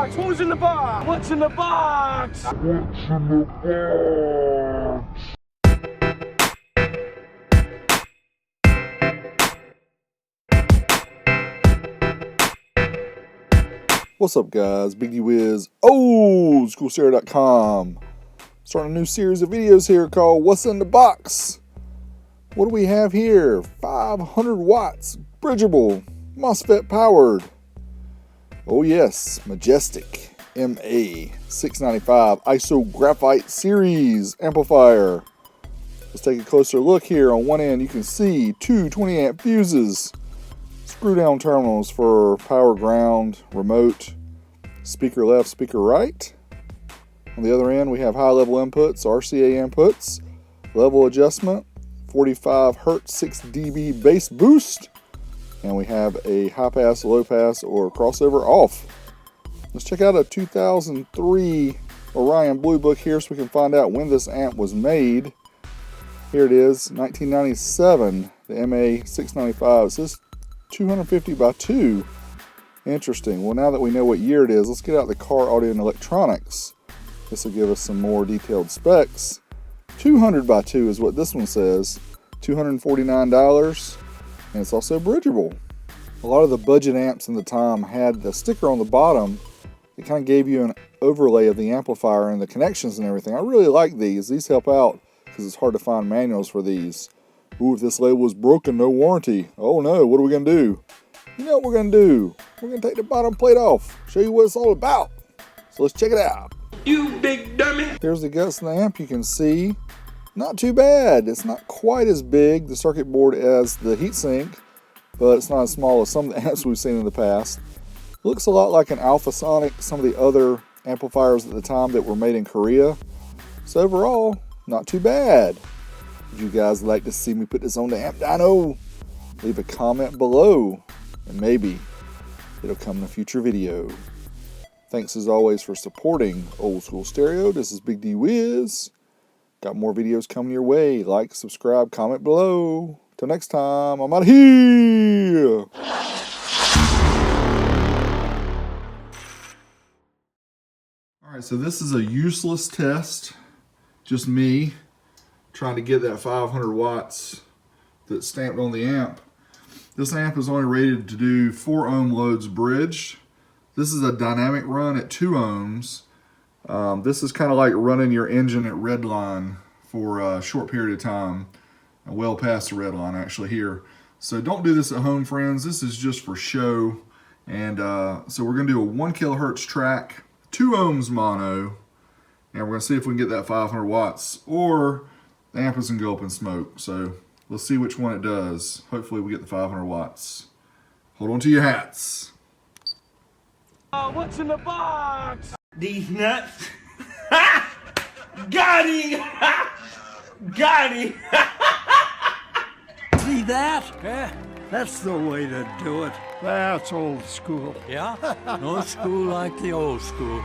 box? Who's in the box? What's in the box? What's in the box? What's up, guys? Big D Wiz, oldschoolstereo.com. Starting a new series of videos here called What's in the Box? What do we have here? 500 watts, bridgeable, MOSFET powered. Oh yes, Majestic MA-695 ISO graphite series amplifier. Let's take a closer look here. On one end you can see two 20 amp fuses, screw down terminals for power, ground, remote, speaker left, speaker right. On the other end we have high level inputs, RCA inputs, level adjustment, 45 Hz 6 dB bass boost, and we have a high pass, low pass, or crossover off. Let's check out a 2003 Orion Blue Book here so we can find out when this amp was made. Here it is, 1997, the MA-695. It says 250 by 2. Interesting. Well, now that we know what year it is, let's get out the car audio and electronics. This will give us some more detailed specs. 200 by 2 is what this one says. $249, and it's also bridgeable. A lot of the budget amps in the time had the sticker on the bottom that kind of gave you an overlay of the amplifier and the connections and everything. I really like these. These help out because it's hard to find manuals for these. Ooh, if this label is broken, no warranty. Oh no, what are we gonna do? You know what we're gonna do? We're gonna take the bottom plate off, show you what it's all about. So let's check it out. You big dummy. Here's the guts of the amp. You can see, not too bad. It's not quite as big, the circuit board, as the heatsink, but it's not as small as some of the amps we've seen in the past. Looks a lot like an Alpha Sonic, some of the other amplifiers at the time that were made in Korea. So overall, not too bad. Would you guys like to see me put this on the amp dyno? Leave a comment below, and maybe it'll come in a future video. Thanks as always for supporting Old School Stereo. This is Big D Wiz. Got more videos coming your way. Like, subscribe, comment below. Till next time, I'm out of here. Alright, so this is a useless test. Just me trying to get that 500 watts that's stamped on the amp. This amp is only rated to do 4 ohm loads bridged. This is a dynamic run at 2 ohms. This is kind of like running your engine at red line for a short period of time. Well past the red line actually here. So don't do this at home, friends. This is just for show. And so we're gonna do a 1 kilohertz track, 2 ohms mono, and we're gonna see if we can get that 500 watts, or the amp is gonna go up in smoke. So let's see which one it does. Hopefully we get the 500 watts. Hold on to your hats. What's in the box? These nuts. Got him! Got him! See that? Yeah, that's the way to do it. That's old school. Yeah? No school like the old school.